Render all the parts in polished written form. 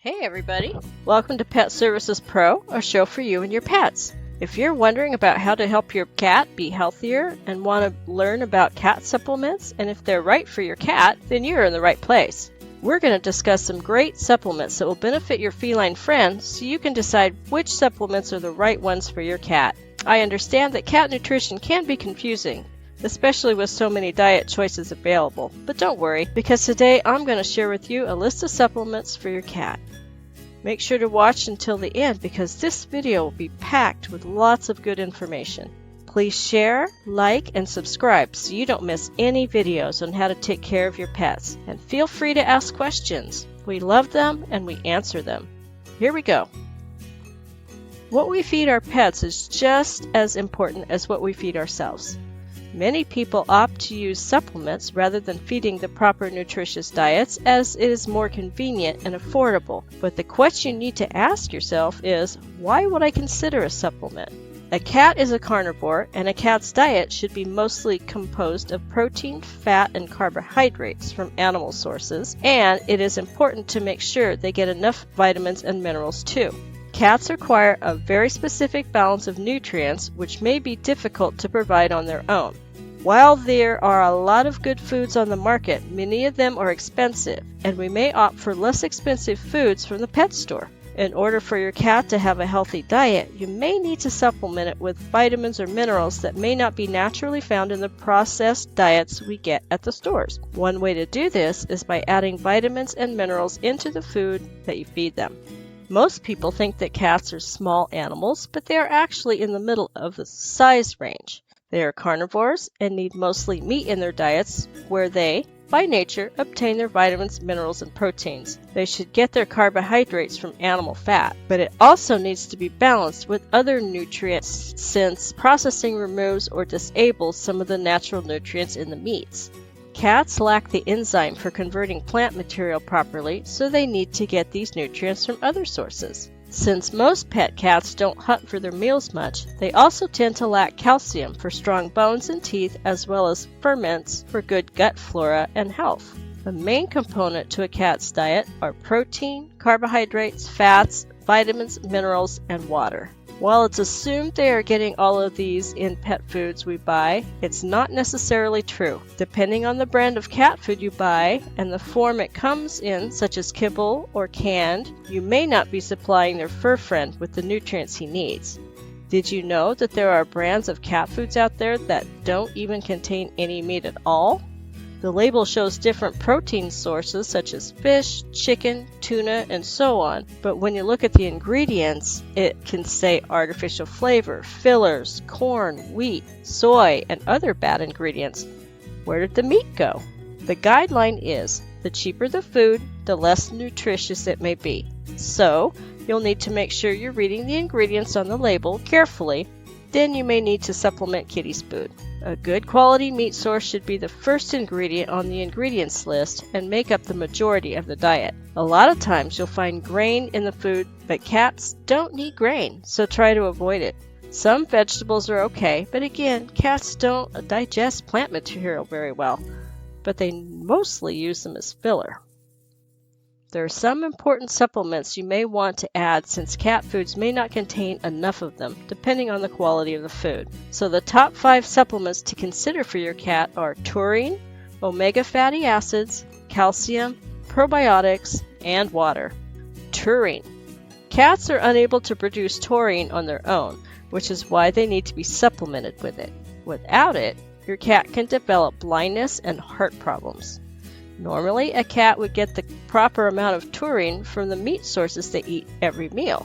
Hey everybody! Welcome to Pet Services Pro, a show for you and your pets. If you're wondering about how to help your cat be healthier and want to learn about cat supplements and if they're right for your cat, then you're in the right place. We're going to discuss some great supplements that will benefit your feline friend so you can decide which supplements are the right ones for your cat. I understand that cat nutrition can be confusing, especially with so many diet choices available. But don't worry, because today I'm going to share with you a list of supplements for your cat. Make sure to watch until the end because this video will be packed with lots of good information. Please share, like, and subscribe so you don't miss any videos on how to take care of your pets. And feel free to ask questions. We love them and we answer them. Here we go. What we feed our pets is just as important as what we feed ourselves. Many people opt to use supplements rather than feeding the proper nutritious diets as it is more convenient and affordable. But the question you need to ask yourself is, why would I consider a supplement? A cat is a carnivore, and a cat's diet should be mostly composed of protein, fat, and carbohydrates from animal sources, and it is important to make sure they get enough vitamins and minerals too. Cats require a very specific balance of nutrients which may be difficult to provide on their own. While there are a lot of good foods on the market, many of them are expensive, and we may opt for less expensive foods from the pet store. In order for your cat to have a healthy diet, you may need to supplement it with vitamins or minerals that may not be naturally found in the processed diets we get at the stores. One way to do this is by adding vitamins and minerals into the food that you feed them. Most people think that cats are small animals, but they are actually in the middle of the size range. They are carnivores and need mostly meat in their diets, where they, by nature, obtain their vitamins, minerals, and proteins. They should get their carbohydrates from animal fat, but it also needs to be balanced with other nutrients since processing removes or disables some of the natural nutrients in the meats. Cats lack the enzyme for converting plant material properly, so they need to get these nutrients from other sources. Since most pet cats don't hunt for their meals much, they also tend to lack calcium for strong bones and teeth as well as ferments for good gut flora and health. The main component to a cat's diet are protein, carbohydrates, fats, vitamins, minerals, and water. While it's assumed they are getting all of these in pet foods we buy, it's not necessarily true. Depending on the brand of cat food you buy and the form it comes in, such as kibble or canned, you may not be supplying their fur friend with the nutrients he needs. Did you know that there are brands of cat foods out there that don't even contain any meat at all? The label shows different protein sources such as fish, chicken, tuna, and so on, but when you look at the ingredients, it can say artificial flavor, fillers, corn, wheat, soy, and other bad ingredients. Where did the meat go? The guideline is, the cheaper the food, the less nutritious it may be. So, you'll need to make sure you're reading the ingredients on the label carefully. Then you may need to supplement kitty's food. A good quality meat source should be the first ingredient on the ingredients list and make up the majority of the diet. A lot of times you'll find grain in the food, but cats don't need grain, so try to avoid it. Some vegetables are okay, but again, cats don't digest plant material very well, but they mostly use them as filler. There are some important supplements you may want to add since cat foods may not contain enough of them, depending on the quality of the food. So the top 5 supplements to consider for your cat are taurine, omega fatty acids, calcium, probiotics, and water. Taurine. Cats are unable to produce taurine on their own, which is why they need to be supplemented with it. Without it, your cat can develop blindness and heart problems. Normally, a cat would get the proper amount of taurine from the meat sources they eat every meal.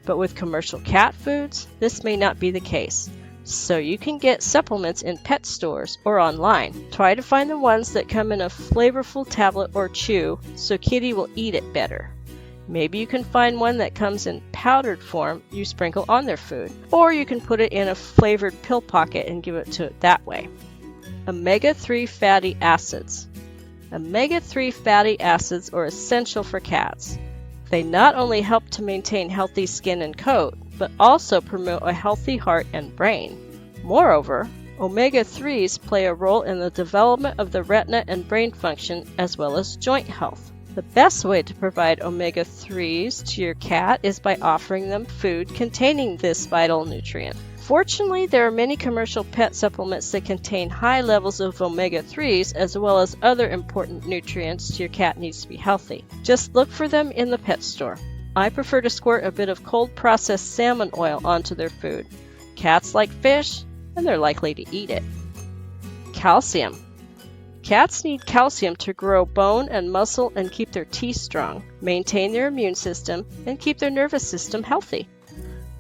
But with commercial cat foods, this may not be the case. So you can get supplements in pet stores or online. Try to find the ones that come in a flavorful tablet or chew so kitty will eat it better. Maybe you can find one that comes in powdered form you sprinkle on their food. Or you can put it in a flavored pill pocket and give it to it that way. Omega-3 fatty acids. Omega-3 fatty acids are essential for cats. They not only help to maintain healthy skin and coat, but also promote a healthy heart and brain. Moreover, omega-3s play a role in the development of the retina and brain function as well as joint health. The best way to provide omega-3s to your cat is by offering them food containing this vital nutrient. Fortunately, there are many commercial pet supplements that contain high levels of omega-3s as well as other important nutrients your cat needs to be healthy. Just look for them in the pet store. I prefer to squirt a bit of cold processed salmon oil onto their food. Cats like fish, and they're likely to eat it. Calcium. Cats need calcium to grow bone and muscle and keep their teeth strong, maintain their immune system, and keep their nervous system healthy.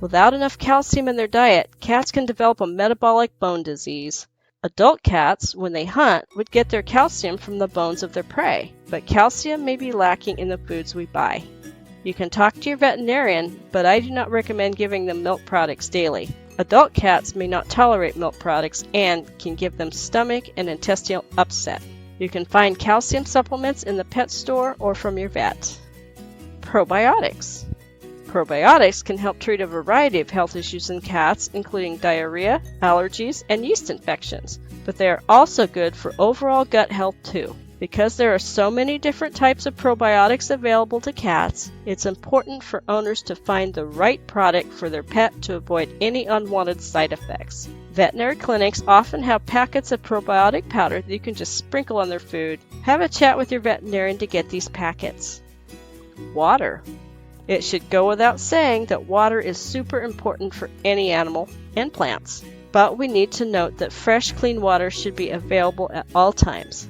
Without enough calcium in their diet, cats can develop a metabolic bone disease. Adult cats, when they hunt, would get their calcium from the bones of their prey, but calcium may be lacking in the foods we buy. You can talk to your veterinarian, but I do not recommend giving them milk products daily. Adult cats may not tolerate milk products and can give them stomach and intestinal upset. You can find calcium supplements in the pet store or from your vet. Probiotics. Probiotics can help treat a variety of health issues in cats, including diarrhea, allergies, and yeast infections, but they are also good for overall gut health too. Because there are so many different types of probiotics available to cats, it's important for owners to find the right product for their pet to avoid any unwanted side effects. Veterinary clinics often have packets of probiotic powder that you can just sprinkle on their food. Have a chat with your veterinarian to get these packets. Water. It should go without saying that water is super important for any animal and plants, but we need to note that fresh, clean water should be available at all times.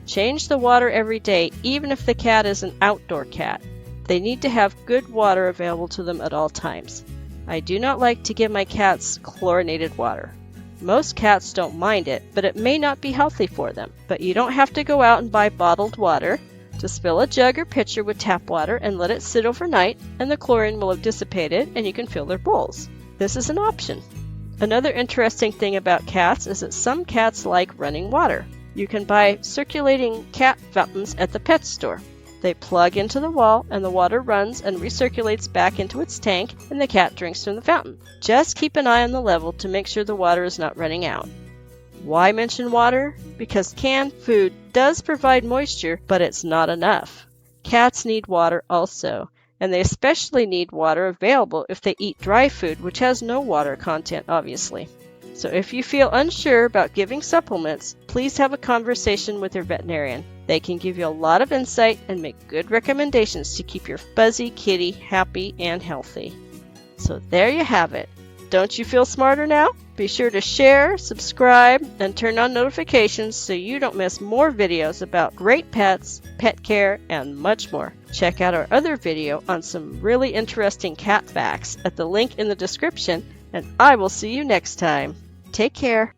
Change the water every day, even if the cat is an outdoor cat. They need to have good water available to them at all times. I do not like to give my cats chlorinated water. Most cats don't mind it, but it may not be healthy for them. But you don't have to go out and buy bottled water. Just fill a jug or pitcher with tap water and let it sit overnight, and the chlorine will have dissipated and you can fill their bowls. This is an option. Another interesting thing about cats is that some cats like running water. You can buy circulating cat fountains at the pet store. They plug into the wall and the water runs and recirculates back into its tank and the cat drinks from the fountain. Just keep an eye on the level to make sure the water is not running out. Why mention water? Because canned food does provide moisture, but it's not enough. Cats need water also, and they especially need water available if they eat dry food, which has no water content, obviously. So if you feel unsure about giving supplements, please have a conversation with your veterinarian. They can give you a lot of insight and make good recommendations to keep your fuzzy kitty happy and healthy. So there you have it. Don't you feel smarter now? Be sure to share, subscribe, and turn on notifications so you don't miss more videos about great pets, pet care, and much more. Check out our other video on some really interesting cat facts at the link in the description, and I will see you next time. Take care.